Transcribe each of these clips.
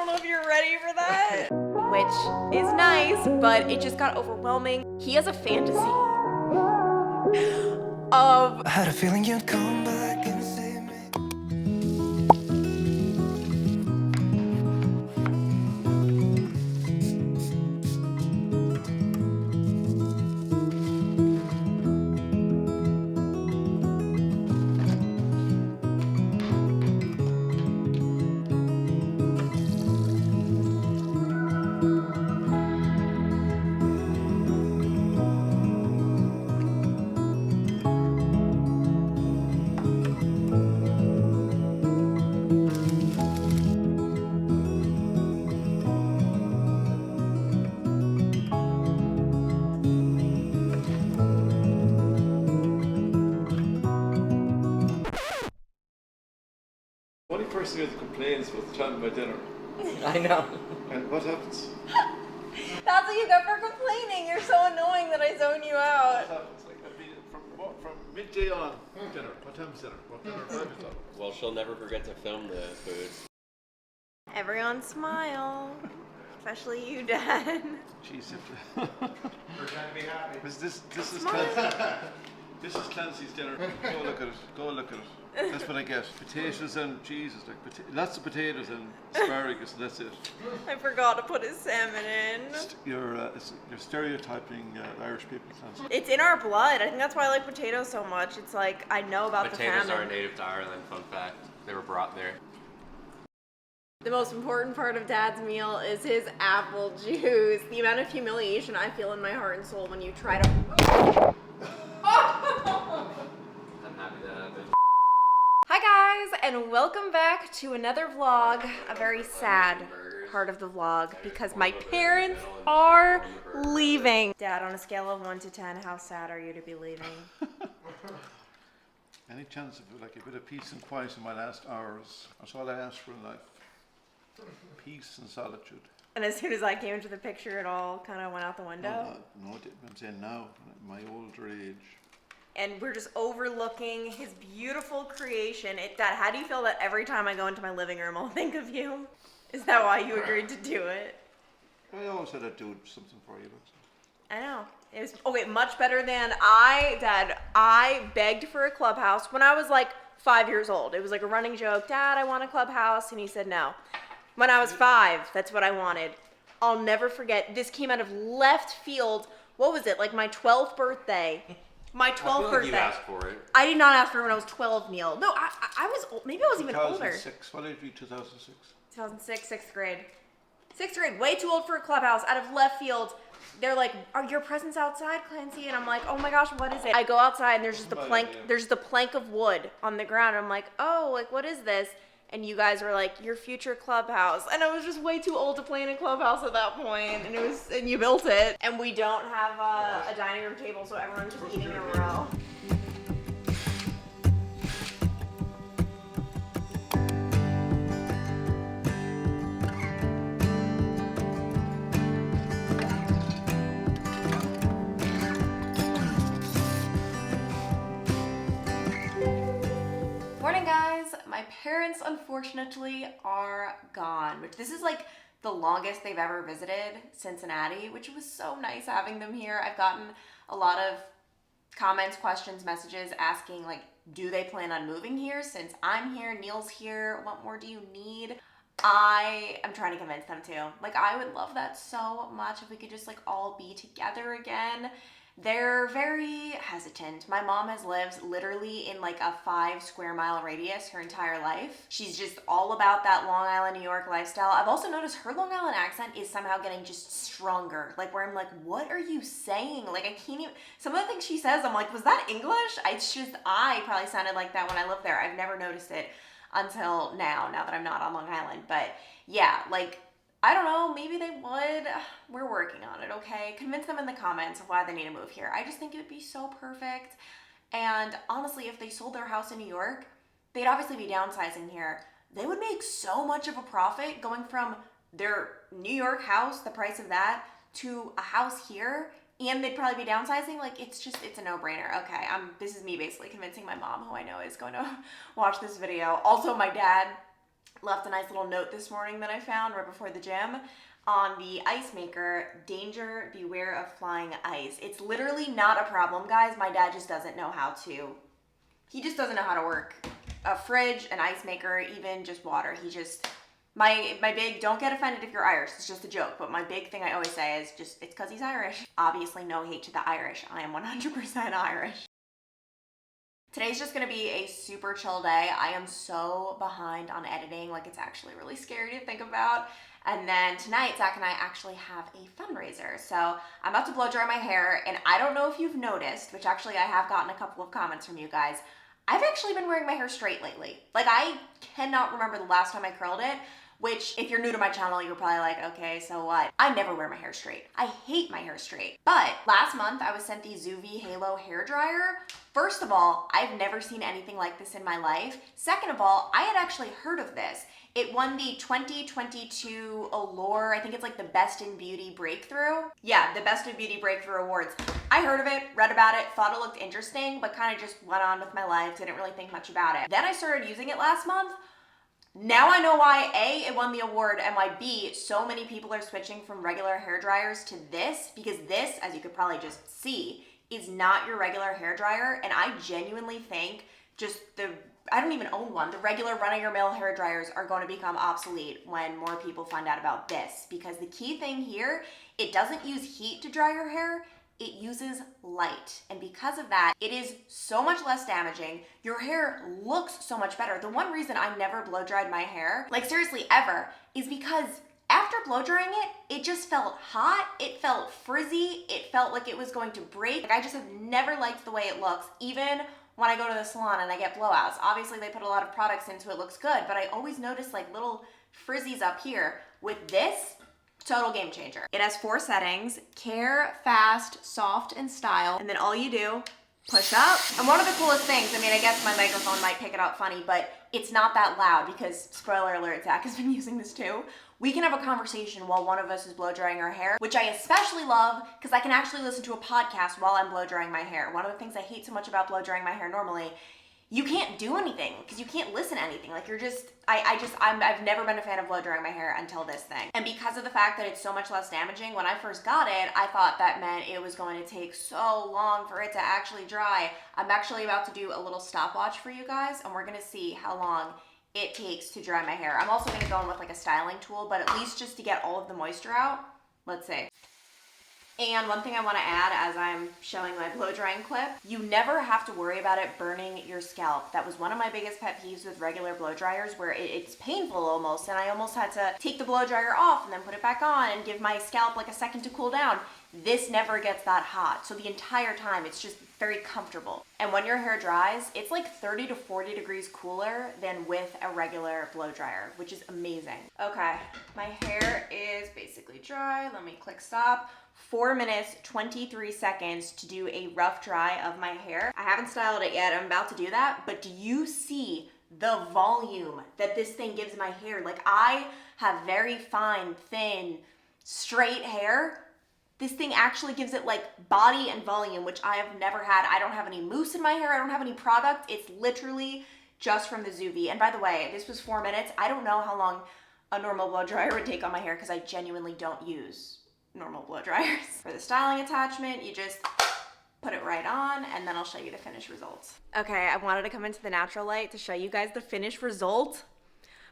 know if you're ready for that. Which is nice, but it just got overwhelming. He has a fantasy of... I had a feeling you'd come back and save me. The only person who complains was the time of my dinner. I know. And what happens? That's what you get for complaining. You're so annoying that I zone you What out. happens? Like, I mean, from midday on, dinner. What time is dinner? What dinner time is that? Well, she'll never forget to film the food. Everyone smile. Especially you, Dad. Jeez, We're trying to be happy. this is Clancy. This is Clancy's dinner. Go look at it. Go look at it. That's what I get. Potatoes and Jesus, like lots of potatoes and asparagus. And that's it. I forgot to put his salmon in. You're stereotyping Irish people, Clancy. It's in our blood. I think that's why I like potatoes so much. It's like, I know about Potatoes the are famine. native to Ireland, fun fact. They were brought there. The most important part of Dad's meal is his apple juice. The amount of humiliation I feel in my heart and soul when you try to... I'm happy that happened. Hi guys, and welcome back to another vlog. A very sad part of the vlog because my parents are leaving. Dad, on a scale of 1 to 10, how sad are you to be leaving? Any chance of like a bit of peace and quiet in my last hours? That's all I ask for in life. Peace and solitude. And as soon as I came into the picture, it all kind of went out the window. No, I'm saying now, at my older age. And we're just overlooking his beautiful creation. Dad, how do you feel that every time I go into my living room, I'll think of you? Is that why you agreed to do it? I always said I'd do something for you. I know. It was, okay, much better than Dad, I begged for a clubhouse when I was like 5 years old. It was like a running joke. Dad, I want a clubhouse. And he said no. When I was 5, that's what I wanted. I'll never forget. This came out of left field. What was it? Like my 12th birthday. My 12th birthday. You asked for it. I did not ask for it when I was 12, Neil. No, I was old. Maybe I was even older. 2006. What did you do? 2006. 2006, 6th grade. 6th grade, way too old for a clubhouse, out of left field. They're like, "Are your presents outside, Clancy?" And I'm like, "Oh my gosh, what is it?" I go outside and there's just the plank. There's the plank of wood on the ground. I'm like, "Oh, like what is this?" And you guys were like, "Your future clubhouse." And I was just way too old to play in a clubhouse at that point. And you built it. And we don't have a dining room table, so everyone's just eating in a row. Morning guys, my parents unfortunately are gone, which this is like the longest they've ever visited Cincinnati, which was so nice having them here. I've gotten a lot of comments, questions, messages asking like, do they plan on moving here since I'm here, Neil's here, what more do you need? I am trying to convince them to. Like, I would love that so much if we could just like all be together again. They're very hesitant. My mom has lived literally in like a 5 square mile radius her entire life. She's just all about that Long Island, New York lifestyle. I've also noticed her Long Island accent is somehow getting just stronger. Like where I'm like, what are you saying? Like I can't even, some of the things she says, I'm like, was that English? It's just, I probably sounded like that when I lived there. I've never noticed it until now that I'm not on Long Island. But yeah, like, I don't know, maybe they would. We're working on it, okay? Convince them in the comments of why they need to move here. I just think it would be so perfect. And honestly, if they sold their house in New York, they'd obviously be downsizing here. They would make so much of a profit going from their New York house, the price of that, to a house here, and they'd probably be downsizing. Like, it's a no-brainer. Okay, this is me basically convincing my mom, who I know is going to watch this video. Also, my dad, left a nice little note this morning that I found right before the gym on the ice maker. Danger, beware of flying ice. It's literally not a problem, guys. My dad just doesn't know how to. He just doesn't know how to work a fridge, an ice maker, even just water. He just, my big, don't get offended if you're Irish. It's just a joke. But my big thing I always say is just, it's because he's Irish. Obviously, no hate to the Irish. I am 100% Irish. Today's just gonna be a super chill day. I am so behind on editing, like it's actually really scary to think about. And then tonight, Zach and I actually have a fundraiser. So I'm about to blow dry my hair, and I don't know if you've noticed, which actually I have gotten a couple of comments from you guys, I've actually been wearing my hair straight lately. Like I cannot remember the last time I curled it, which if you're new to my channel, you're probably like, okay, so what? I never wear my hair straight. I hate my hair straight. But last month I was sent the Zuvi Halo hair dryer. First of all, I've never seen anything like this in my life. Second of all, I had actually heard of this. It won the 2022 Allure, I think it's like the Best in Beauty Breakthrough. Yeah, the Best in Beauty Breakthrough Awards. I heard of it, read about it, thought it looked interesting, but kind of just went on with my life, didn't really think much about it. Then I started using it last month. Now I know why A, it won the award, and why B, so many people are switching from regular hair dryers to this, because this, as you could probably just see, is not your regular hair dryer. And I genuinely think I don't even own one. The regular run-of-your-mill hair dryers are going to become obsolete when more people find out about this, because the key thing here, it doesn't use heat to dry your hair. It uses light. And because of that, it is so much less damaging. Your hair looks so much better. The one reason I never blow dried my hair, like seriously ever, is because after blow drying it, it just felt hot, it felt frizzy, it felt like it was going to break. Like I just have never liked the way it looks, even when I go to the salon and I get blowouts. Obviously they put a lot of products into it, looks good, but I always notice like little frizzies up here. With this, total game changer. It has 4 settings: care, fast, soft, and style. And then all you do, push up. And one of the coolest things, I mean, I guess my microphone might pick it up funny, but it's not that loud because, spoiler alert, Zach has been using this too. We can have a conversation while one of us is blow drying our hair, which I especially love because I can actually listen to a podcast while I'm blow drying my hair. One of the things I hate so much about blow drying my hair normally, you can't do anything because you can't listen to anything. Like you're just, I've never been a fan of blow drying my hair until this thing. And because of the fact that it's so much less damaging, when I first got it, I thought that meant it was going to take so long for it to actually dry. I'm actually about to do a little stopwatch for you guys, and we're gonna see how long it takes to dry my hair. I'm also gonna go in with like a styling tool, but at least just to get all of the moisture out. Let's see. And one thing I want to add as I'm showing my blow drying clip, you never have to worry about it burning your scalp. That was one of my biggest pet peeves with regular blow dryers, where it's painful almost, and I almost had to take the blow dryer off and then put it back on and give my scalp like a second to cool down. This never gets that hot, so the entire time it's just very comfortable. And when your hair dries, it's like 30 to 40 degrees cooler than with a regular blow dryer, which is amazing. Okay, my hair is basically dry. Let me click stop. 4 minutes, 23 seconds to do a rough dry of my hair. I haven't styled it yet, I'm about to do that, but do you see the volume that this thing gives my hair? Like I have very fine, thin, straight hair. This thing actually gives it like body and volume, which I have never had. I don't have any mousse in my hair, I don't have any product. It's literally just from the Zuvi. And by the way, this was 4 minutes. I don't know how long a normal blow dryer would take on my hair because I genuinely don't use normal blow dryers. For the styling attachment, you just put it right on, and then I'll show you the finished results. Okay, I wanted to come into the natural light to show you guys the finished result.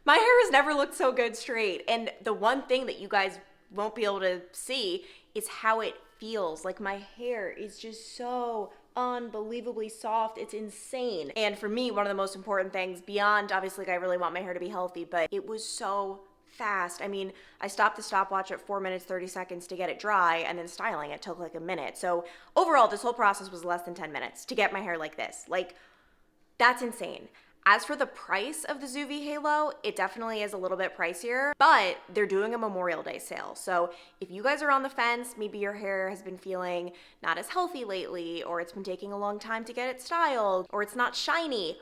My hair has never looked so good straight, and the one thing that you guys won't be able to see is how it feels. Like my hair is just so unbelievably soft. It's insane. And for me, one of the most important things beyond, obviously, like I really want my hair to be healthy, but it was so fast. I mean, I stopped the stopwatch at 4 minutes, 30 seconds to get it dry, and then styling it took like a minute. So overall, this whole process was less than 10 minutes to get my hair like this. Like, that's insane. As for the price of the Zuvi Halo, it definitely is a little bit pricier, but they're doing a Memorial Day sale. So if you guys are on the fence, maybe your hair has been feeling not as healthy lately, or it's been taking a long time to get it styled, or it's not shiny,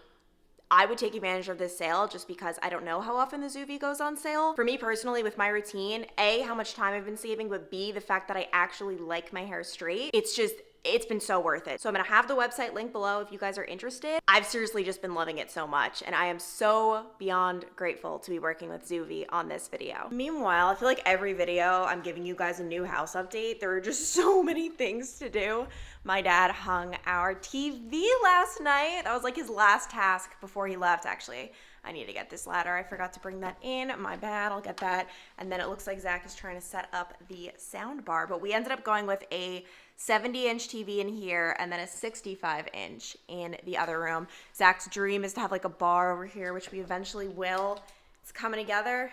I would take advantage of this sale just because I don't know how often the Zuvi goes on sale. For me personally, with my routine, A, how much time I've been saving, but B, the fact that I actually like my hair straight. It's just it's been so worth it. So I'm gonna have the website link below if you guys are interested. I've seriously just been loving it so much, and I am so beyond grateful to be working with Zuvi on this video. Meanwhile, I feel like every video I'm giving you guys a new house update. There are just so many things to do. My dad hung our TV last night. That was like his last task before he left, actually. I need to get this ladder. I forgot to bring that in. My bad. I'll get that. And then it looks like Zach is trying to set up the sound bar, but we ended up going with a 70-inch TV in here and then a 65-inch in the other room. Zach's dream is to have like a bar over here, which we eventually will. It's coming together.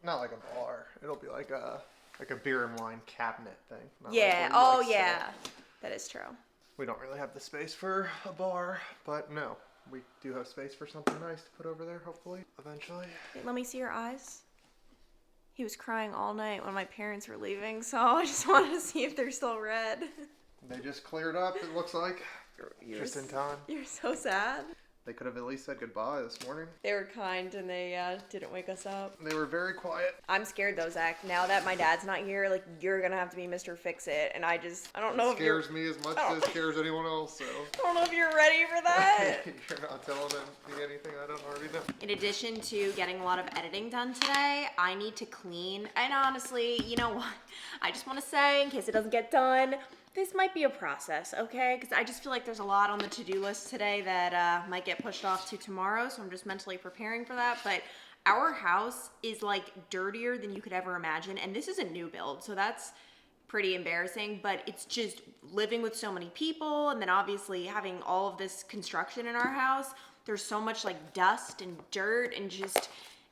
Not like a bar. It'll be like a beer and wine cabinet thing. Not Yeah. like where you, Oh, like, yeah. sit. That is true. We don't really have the space for a bar, but no. We do have space for something nice to put over there, hopefully, eventually. Wait, let me see your eyes. He was crying all night when my parents were leaving, so I just wanted to see if they're still red. They just cleared up, it looks like. Just in time. You're so sad. They could have at least said goodbye this morning. They were kind and they didn't wake us up. They were very quiet. I'm scared though, Zach. Now that my dad's not here, like, you're gonna have to be Mr. Fix-It, and I don't know if you're... It scares me as much as it scares anyone else, so... I don't know if you're ready for that. You're not telling me anything I don't already know. In addition to getting a lot of editing done today, I need to clean. And honestly, you know what? I just want to say, in case it doesn't get done, this might be a process, okay? Because I just feel like there's a lot on the to-do list today that might get pushed off to tomorrow, so I'm just mentally preparing for that. But our house is like dirtier than you could ever imagine, and this is a new build, so that's pretty embarrassing. But it's just living with so many people, and then obviously having all of this construction in our house. There's so much like dust and dirt, and just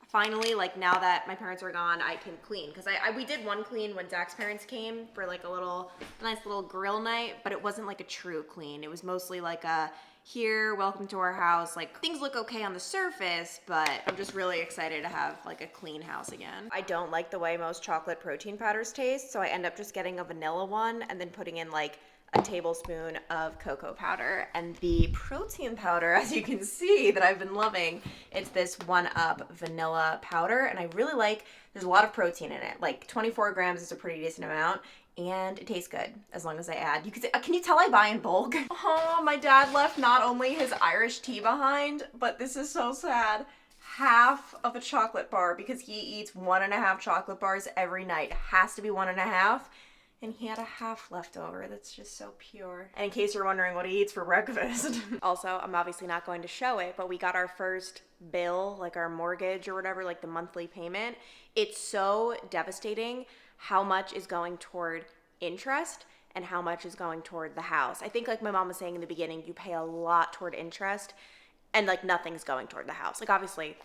finally, like, now that my parents are gone, I can clean. Because we did one clean when Zach's parents came for like a nice little grill night, but it wasn't like a true clean. It was mostly like a, here, welcome to our house. Like, things look okay on the surface, but I'm just really excited to have like a clean house again. I don't like the way most chocolate protein powders taste, so I end up just getting a vanilla one and then putting in like a tablespoon of cocoa powder. And the protein powder, as you can see, that I've been loving, it's this 1UP vanilla powder, and I really like, there's a lot of protein in it. Like 24 grams is a pretty decent amount, and it tastes good as long as I add. Can you tell I buy in bulk? Oh, my dad left not only his Irish tea behind, but this is so sad, half of a chocolate bar, because he eats 1.5 chocolate bars every night. It has to be 1.5. And he had a half left over. That's just so pure. And in case you're wondering what he eats for breakfast. Also, I'm obviously not going to show it, but we got our first bill, like our mortgage or whatever, like the monthly payment. It's so devastating how much is going toward interest and how much is going toward the house. I think, like my mom was saying in the beginning, you pay a lot toward interest and like nothing's going toward the house. Like, obviously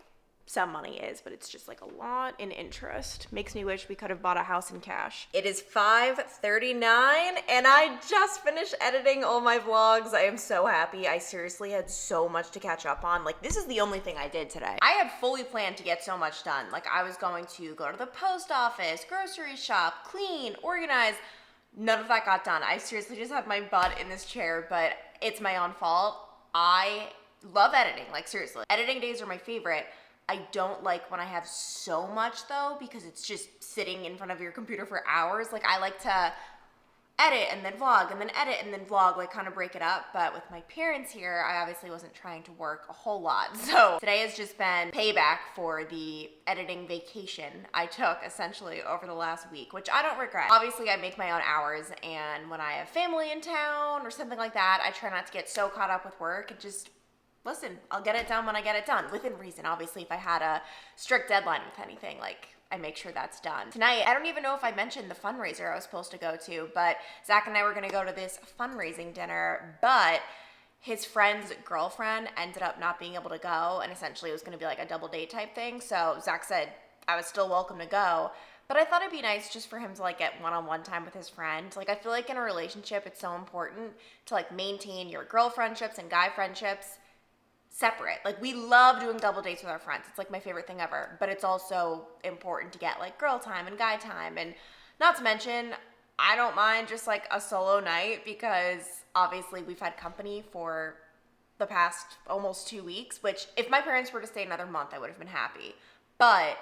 some money is, but it's just like a lot in interest. Makes me wish we could have bought a house in cash. It is 5:39 and I just finished editing all my vlogs. I am so happy. I seriously had so much to catch up on. Like, this is the only thing I did today. I had fully planned to get so much done. Like, I was going to go to the post office, grocery shop, clean, organize. None of that got done. I seriously just had my butt in this chair, but it's my own fault. I love editing, like seriously. Editing days are my favorite. I don't like when I have so much though, because it's just sitting in front of your computer for hours. Like, I like to edit and then vlog and then edit and then vlog, like kind of break it up. But with my parents here, I obviously wasn't trying to work a whole lot. So today has just been payback for the editing vacation I took essentially over the last week, which I don't regret. Obviously I make my own hours, and when I have family in town or something like that, I try not to get so caught up with work and just listen, I'll get it done when I get it done, within reason. Obviously, if I had a strict deadline with anything, like, I make sure that's done. Tonight, I don't even know if I mentioned the fundraiser I was supposed to go to, but Zach and I were gonna go to this fundraising dinner, but his friend's girlfriend ended up not being able to go, and essentially it was gonna be like a double date type thing, so Zach said I was still welcome to go. But I thought it'd be nice just for him to like get one-on-one time with his friend. Like, I feel like in a relationship, it's so important to like maintain your girl friendships and guy friendships separate. Like, we love doing double dates with our friends. It's like my favorite thing ever. But it's also important to get like girl time and guy time. And not to mention, I don't mind just like a solo night, because obviously we've had company for the past almost 2 weeks, which if my parents were to stay another month, I would have been happy. But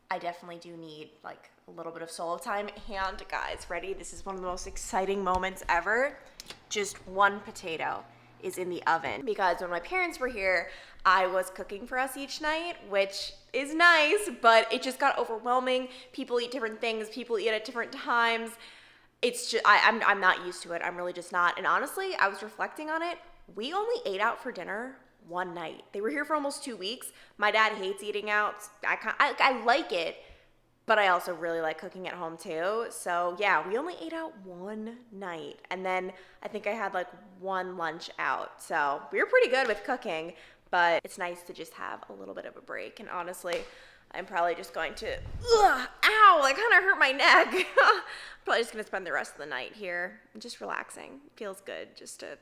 I definitely do need like a little bit of solo time. And guys, ready? This is one of the most exciting moments ever. Just one potato is in the oven because when my parents were here, I was cooking for us each night, which is nice, but it just got overwhelming. People eat different things. People eat at different times. It's just, I'm not used to it. I'm really just not. And honestly, I was reflecting on it. We only ate out for dinner one night. They were here for almost 2 weeks. My dad hates eating out. I like it, but I also really like cooking at home too. So yeah, we only ate out one night. And then I think I had like one lunch out. So we were pretty good with cooking, but it's nice to just have a little bit of a break. And honestly, I'm probably just going to, ow, that kind of hurt my neck. Probably just going to spend the rest of the night here and just relaxing. Feels good just to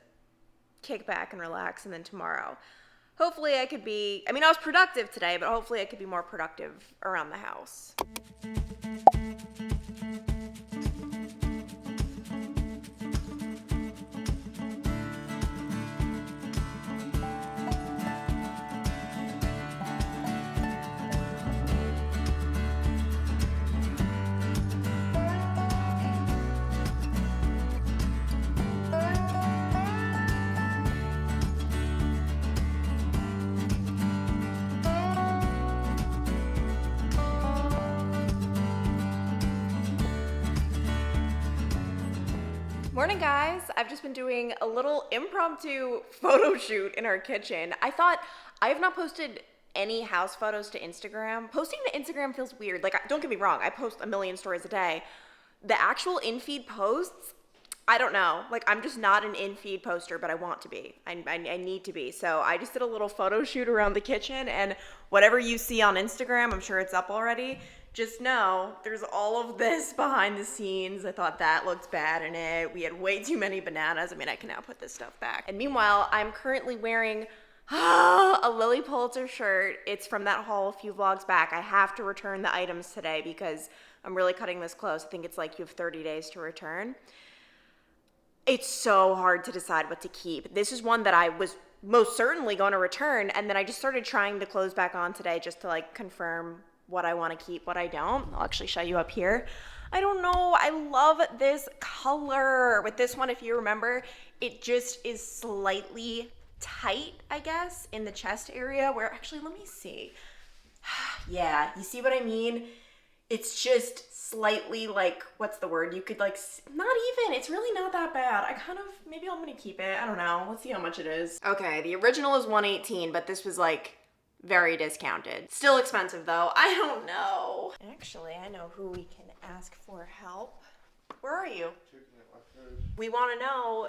kick back and relax. And then tomorrow, hopefully I could be, I was productive today, but hopefully I could be more productive around the house. Morning guys, I've just been doing a little impromptu photo shoot in our kitchen. I thought, I have not posted any house photos to Instagram. Posting to Instagram feels weird. Like, don't get me wrong, I post a million stories a day. The actual in-feed posts, I don't know. Like, I'm just not an in-feed poster, but I want to be. I need to be. So I just did a little photo shoot around the kitchen, and whatever you see on Instagram, I'm sure it's up already. Just know there's all of this behind the scenes. I thought that looked bad in it. We had way too many bananas. I can now put this stuff back. And meanwhile, I'm currently wearing a Lily Pulitzer shirt. It's from that haul a few vlogs back. I have to return the items today because I'm really cutting this close. I think it's like you have 30 days to return. It's so hard to decide what to keep. This is one that I was most certainly going to return, and then I just started trying the clothes back on today just to like confirm what I want to keep, what I don't. I'll actually show you up here. I don't know, I love this color. With this one, if you remember, it just is slightly tight, I guess, in the chest area where, actually, let me see. Yeah, you see what I mean? It's just slightly like, what's the word? You could like, not even, it's really not that bad. Maybe I'm gonna keep it. I don't know. Let's see how much it is. Okay, the original is $118, but this was like very discounted. Still expensive though. I don't know. Actually, I know who we can ask for help. Where are you? We want to know,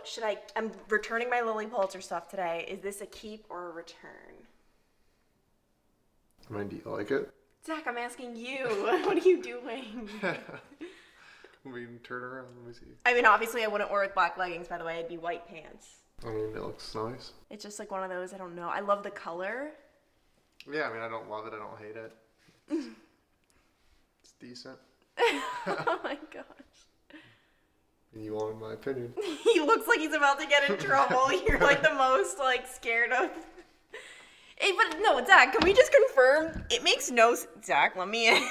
I'm returning my Lily Pulitzer stuff today. Is this a keep or a return? Do you like it? Zach, I'm asking you. What are you doing? Turn around, let me see. Obviously I wouldn't wear it with black leggings, by the way. It'd be white pants. It looks nice. It's just like one of those, I don't know. I love the color. Yeah, I don't love it, I don't hate it. It's decent. Oh my gosh. And you wanted my opinion. He looks like he's about to get in trouble. You're like the most like scared of. Hey, but no, Zach, can we just confirm? It makes no Zach, let me in.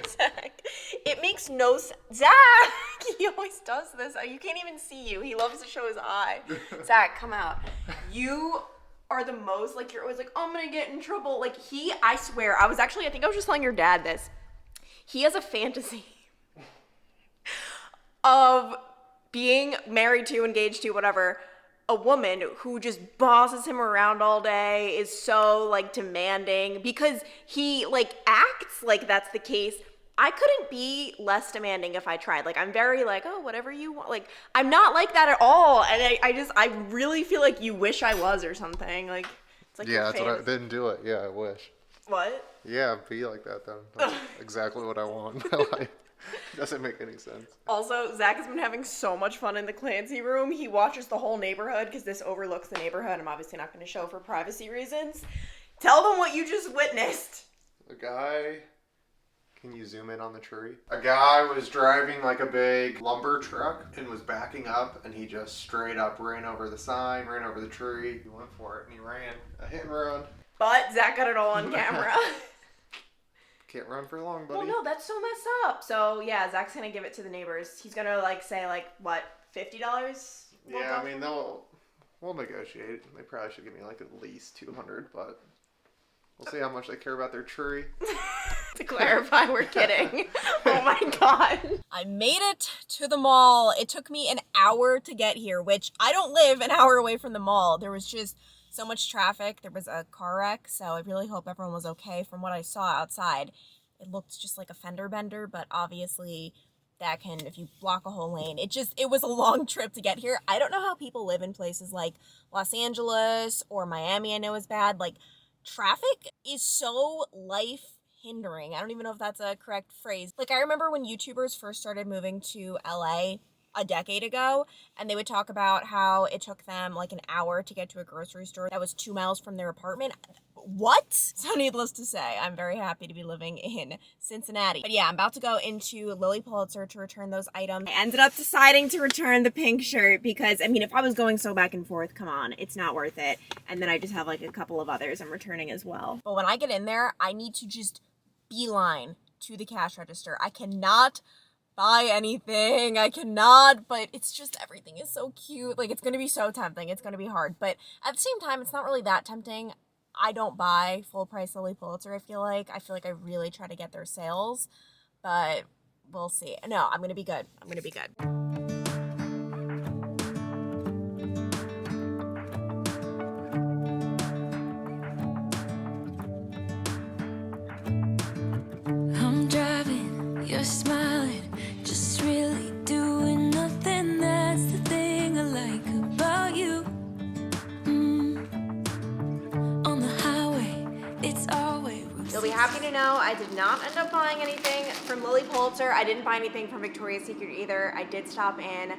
Zach. It makes no Zach! He always does this. You can't even see you. He loves to show his eye. Zach, come out. You are the most, like, you're always like, oh, I'm gonna get in trouble. Like, I swear, I think I was just telling your dad this. He has a fantasy of being married to, engaged to, whatever, a woman who just bosses him around all day, is so like demanding, because he like acts like that's the case. I couldn't be less demanding if I tried. Like, I'm very like, oh, whatever you want. Like, I'm not like that at all. And I really feel like you wish I was or something. Like, it's like, yeah, that's what I didn't do it. Yeah, I wish. What? Yeah, be like that then. That's exactly what I want in my life. Doesn't make any sense. Also, Zach has been having so much fun in the Clancy room. He watches the whole neighborhood because this overlooks the neighborhood. I'm obviously not going to show for privacy reasons. Tell them what you just witnessed. A guy... Can you zoom in on the tree? A guy was driving like a big lumber truck and was backing up, and he just straight up ran over the sign, ran over the tree. He went for it and he ran a hit and run. But Zach got it all on camera. Can't run for long, buddy. Well, no, that's so messed up. So yeah, Zach's gonna give it to the neighbors. He's gonna like say like what, $50? Yeah, I mean we'll negotiate. They probably should give me like at least 200, but we'll see how much they care about their tree. To clarify, we're kidding. Oh my god. I made it to the mall. It took me an hour to get here, which I don't live an hour away from the mall. There was just so much traffic. There was a car wreck, so I really hope everyone was okay. From what I saw outside, it looked just like a fender bender, but obviously that can, if you block a whole lane, it was a long trip to get here. I don't know how people live in places like Los Angeles or Miami. I know is bad. Like, traffic is so life hindering. I don't even know if that's a correct phrase. Like, I remember when YouTubers first started moving to LA a decade ago, and they would talk about how it took them like an hour to get to a grocery store that was 2 miles from their apartment. What? So needless to say, I'm very happy to be living in Cincinnati. But yeah, I'm about to go into Lilly Pulitzer to return those items. I ended up deciding to return the pink shirt because, I mean, if I was going so back and forth, come on, it's not worth it. And then I just have like a couple of others I'm returning as well. But when I get in there, I need to just beeline to the cash register. I cannot buy anything. I cannot, but it's just everything is so cute. Like, it's going to be so tempting. It's going to be hard. But at the same time, it's not really that tempting. I don't buy full price Lilly Pulitzer, I feel like. I really try to get their sales, but we'll see. No, I'm going to be good. I'm going to be good. I'm driving, you're smiling, just really doing nothing. That's the thing I like about you. On the highway, it's always. You'll be happy to know I did not end up buying anything from Lilly Pulitzer. I didn't buy anything from Victoria's Secret either. I did stop in.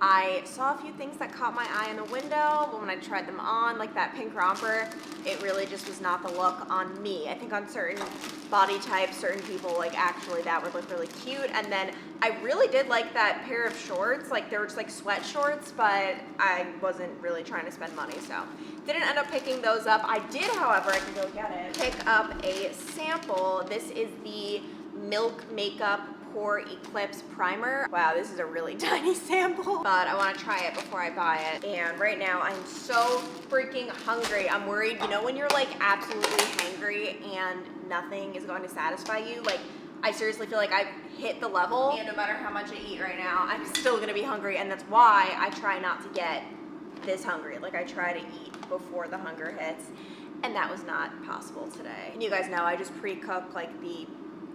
I saw a few things that caught my eye in the window, but when I tried them on, like that pink romper, it really just was not the look on me. I think on certain body types, certain people, like actually that would look really cute. And then I really did like that pair of shorts. Like they were just like sweat shorts, but I wasn't really trying to spend money, so didn't end up picking those up. I did, however, I can go get it, pick up a sample. This is the Milk Makeup Pore Eclipse Primer. Wow, this is a really tiny sample, but I want to try it before I buy it. And right now I'm so freaking hungry. I'm worried, you know, when you're like absolutely hangry and nothing is going to satisfy you, like I seriously feel like I've hit the level, and no matter how much I eat right now, I'm still gonna be hungry, and that's why I try not to get this hungry. Like, I try to eat before the hunger hits, and that was not possible today. And you guys know I just pre-cook like the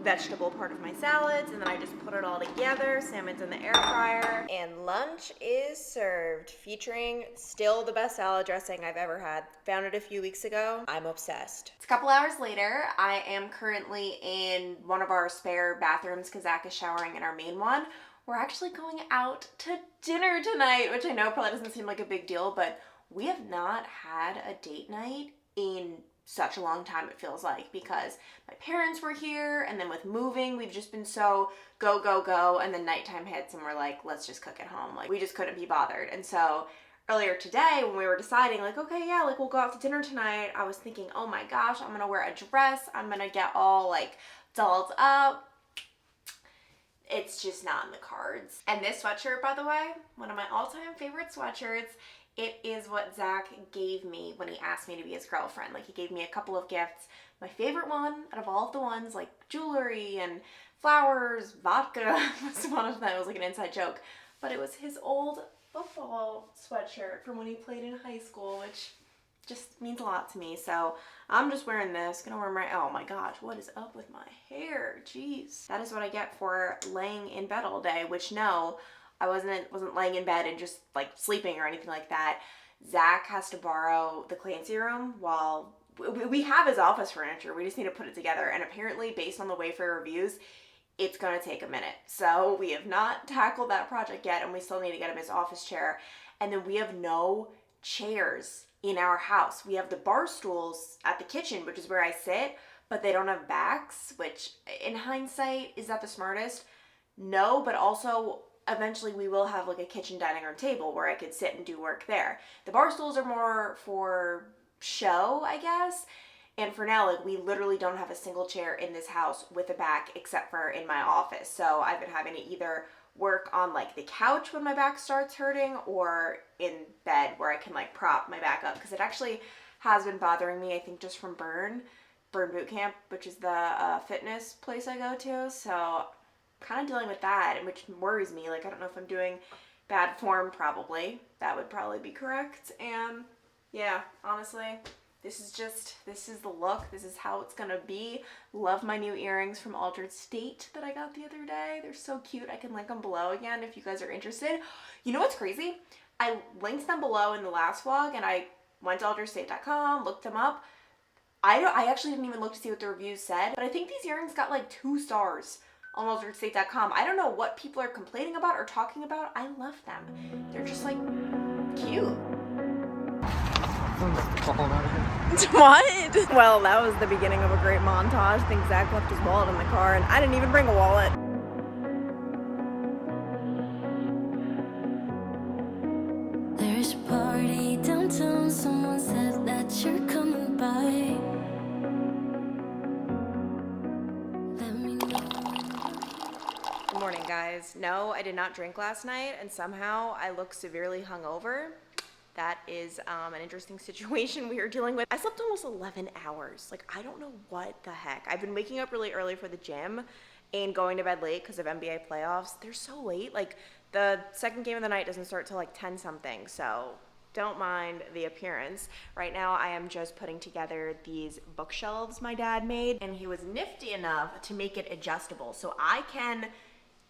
vegetable part of my salads, and then I just put it all together. Salmon's in the air fryer, and lunch is served, featuring still the best salad dressing I've ever had. Found it a few weeks ago. I'm obsessed. It's a couple hours later. I am currently in one of our spare bathrooms because Zach is showering in our main one. We're actually going out to dinner tonight, which I know probably doesn't seem like a big deal, but we have not had a date night in such a long time, it feels like, because my parents were here, and then with moving, we've just been so go, go, go, and then nighttime hits, and we're like, let's just cook at home. Like, we just couldn't be bothered. And so earlier today, when we were deciding, like, okay, yeah, like, we'll go out to dinner tonight, I was thinking, oh my gosh, I'm gonna wear a dress, I'm gonna get all, like, dolled up. It's just not in the cards. And this sweatshirt, by the way, one of my all-time favorite sweatshirts. It is what Zach gave me when he asked me to be his girlfriend. Like, he gave me a couple of gifts. My favorite one out of all of the ones, like jewelry and flowers, vodka was one of them. It was like an inside joke. But it was his old football sweatshirt from when he played in high school, which just means a lot to me. So I'm just wearing this. Gonna wear my, oh my gosh, what is up with my hair? Jeez. That is what I get for laying in bed all day, which no, I wasn't laying in bed and just like sleeping or anything like that. Zach has to borrow the Clancy room while we have his office furniture. We just need to put it together. And apparently, based on the Wayfair reviews, it's gonna take a minute. So we have not tackled that project yet, and we still need to get him his office chair. And then we have no chairs in our house. We have the bar stools at the kitchen, which is where I sit, but they don't have backs, which in hindsight, is that the smartest? No, but also eventually we will have like a kitchen dining room table where I could sit and do work there. The bar stools are more for show, I guess. And for now, like, we literally don't have a single chair in this house with a back except for in my office. So I've been having to either work on like the couch when my back starts hurting or in bed where I can like prop my back up, because it actually has been bothering me, I think, just from Burn Boot Camp, which is the fitness place I go to. So kind of dealing with that, which worries me. Like, I don't know if I'm doing bad form. Probably. That would probably be correct. And yeah, honestly, this is the look. This is how it's gonna be. Love my new earrings from Altered State that I got the other day. They're so cute. I can link them below again if you guys are interested. You know what's crazy? I linked them below in the last vlog, and I went to alteredstate.com, looked them up. I actually didn't even look to see what the reviews said, but I think these earrings got like 2 stars on alteredstate.com. I don't know what people are complaining about or talking about. I love them. They're just like cute. What? Well, that was the beginning of a great montage. I think Zach left his wallet in the car, and I didn't even bring a wallet. There's a party downtown, someone said that you're coming by. Let me know. Good morning, guys. No, I did not drink last night, and somehow I look severely hungover. That is an interesting situation we are dealing with. I slept almost 11 hours. Like, I don't know what the heck. I've been waking up really early for the gym and going to bed late because of NBA playoffs. They're so late. Like, the second game of the night doesn't start till like 10 something, so don't mind the appearance. Right now, I am just putting together these bookshelves my dad made, and he was nifty enough to make it adjustable, so I can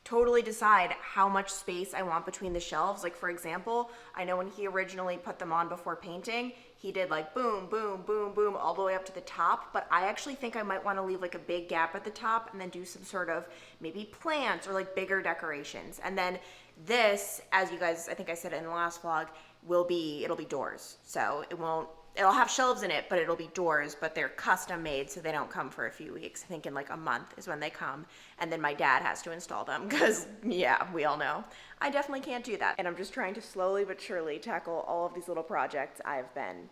totally decide how much space I want between the shelves. Like, for example, I know when he originally put them on before painting, he did like boom, boom, boom, boom, all the way up to the top, but I actually think I might want to leave like a big gap at the top and then do some sort of maybe plants or like bigger decorations. And then this, as you guys, I think I said it in the last vlog, it'll be doors. So it'll have shelves in it, but it'll be doors, but they're custom made, so they don't come for a few weeks. I think in like a month is when they come, and then my dad has to install them, because yeah, we all know I definitely can't do that. And I'm just trying to slowly but surely tackle all of these little projects I've been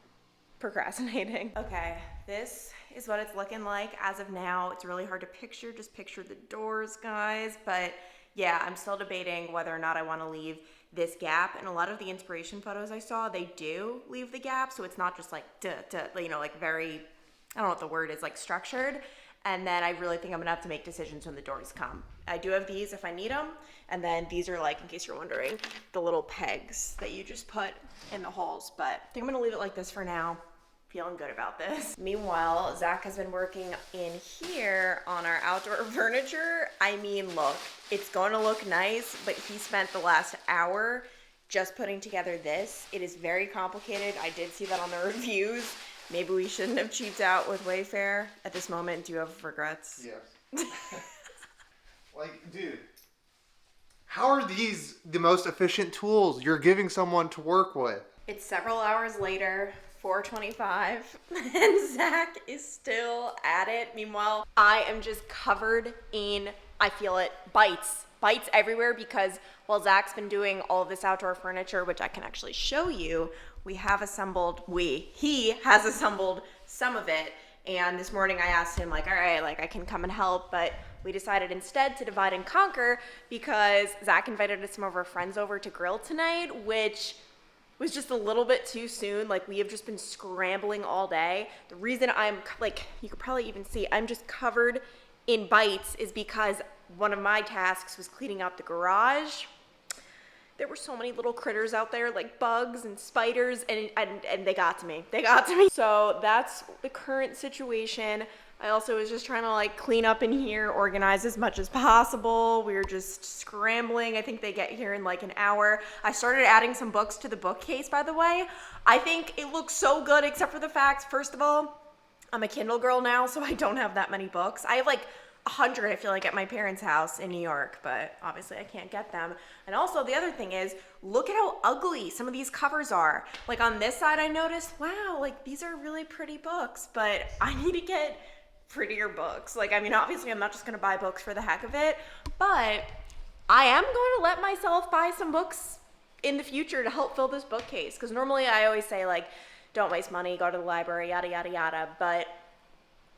procrastinating. Okay, this is what it's looking like as of now. It's really hard to picture, just picture the doors, guys, but yeah, I'm still debating whether or not I want to leave this gap. And a lot of the inspiration photos I saw, they do leave the gap, so it's not just like like very, I don't know what the word is, like structured. And then I really think I'm gonna have to make decisions when the doors come. I do have these if I need them, and then these are like, in case you're wondering, the little pegs that you just put in the holes. But I think I'm gonna leave it like this for now. Feeling good about this. Meanwhile, Zach has been working in here on our outdoor furniture. I mean, look, it's going to look nice, but he spent the last hour just putting together this. It is very complicated. I did see that on the reviews. Maybe we shouldn't have cheaped out with Wayfair. At this moment, do you have regrets? Yes. Like, dude, how are these the most efficient tools you're giving someone to work with? It's several hours later, 4:25, and Zach is still at it. Meanwhile, I am just covered in, I feel it, bites everywhere, because while Zach's been doing all of this outdoor furniture, which I can actually show you, he has assembled some of it. And this morning I asked him, like, all right, like, I can come and help, but we decided instead to divide and conquer, because Zach invited some of our friends over to grill tonight, which was just a little bit too soon. Like, we have just been scrambling all day. The reason I'm, like, you could probably even see I'm just covered in bites is because one of my tasks was cleaning out the garage. There were so many little critters out there, like bugs and spiders, and they got to me. So that's the current situation. I also was just trying to like clean up in here, organize as much as possible. We were just scrambling. I think they get here in like an hour. I started adding some books to the bookcase, by the way. I think it looks so good, except for the fact, first of all, I'm a Kindle girl now, so I don't have that many books. I have like 100, I feel like, at my parents' house in New York, but obviously I can't get them. And also the other thing is, look at how ugly some of these covers are. Like on this side, I noticed, wow, like these are really pretty books, but I need to get prettier books. Like, I mean, obviously I'm not just gonna buy books for the heck of it, but I am going to let myself buy some books in the future to help fill this bookcase. Because normally I always say, like, don't waste money, go to the library, yada, yada, yada. But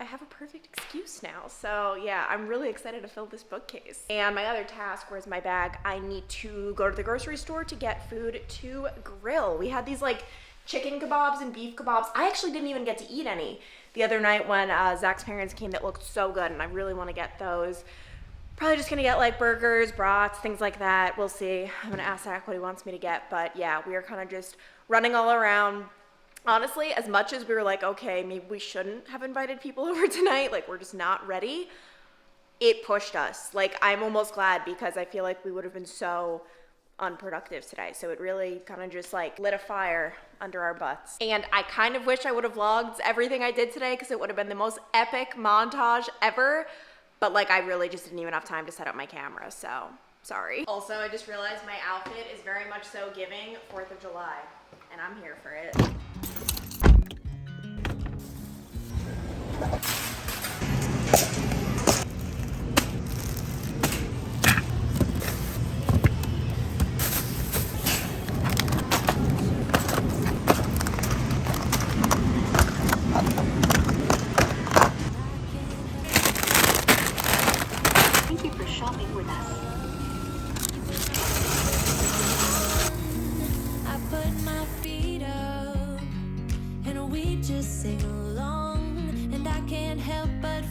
I have a perfect excuse now. So yeah, I'm really excited to fill this bookcase. And my other task, where's my bag? I need to go to the grocery store to get food to grill. We had these like chicken kebabs and beef kebabs. I actually didn't even get to eat any the other night when Zach's parents came that looked so good, and I really want to get those. Probably just gonna get like burgers, brats, things like that. We'll see. I'm gonna ask Zach what he wants me to get, but yeah, we are kind of just running all around. Honestly, as much as we were like, okay, maybe we shouldn't have invited people over tonight, like we're just not ready, it pushed us. Like, I'm almost glad, because I feel like we would have been so unproductive today. So it really kind of just like lit a fire under our butts. And I kind of wish I would have vlogged everything I did today, because it would have been the most epic montage ever. But like, I really just didn't even have time to set up my camera, so sorry. Also, I just realized my outfit is very much so giving 4th of July, and I'm here for it. Thank you for shopping with us. I put my feet up and we just sing along, and I can't help but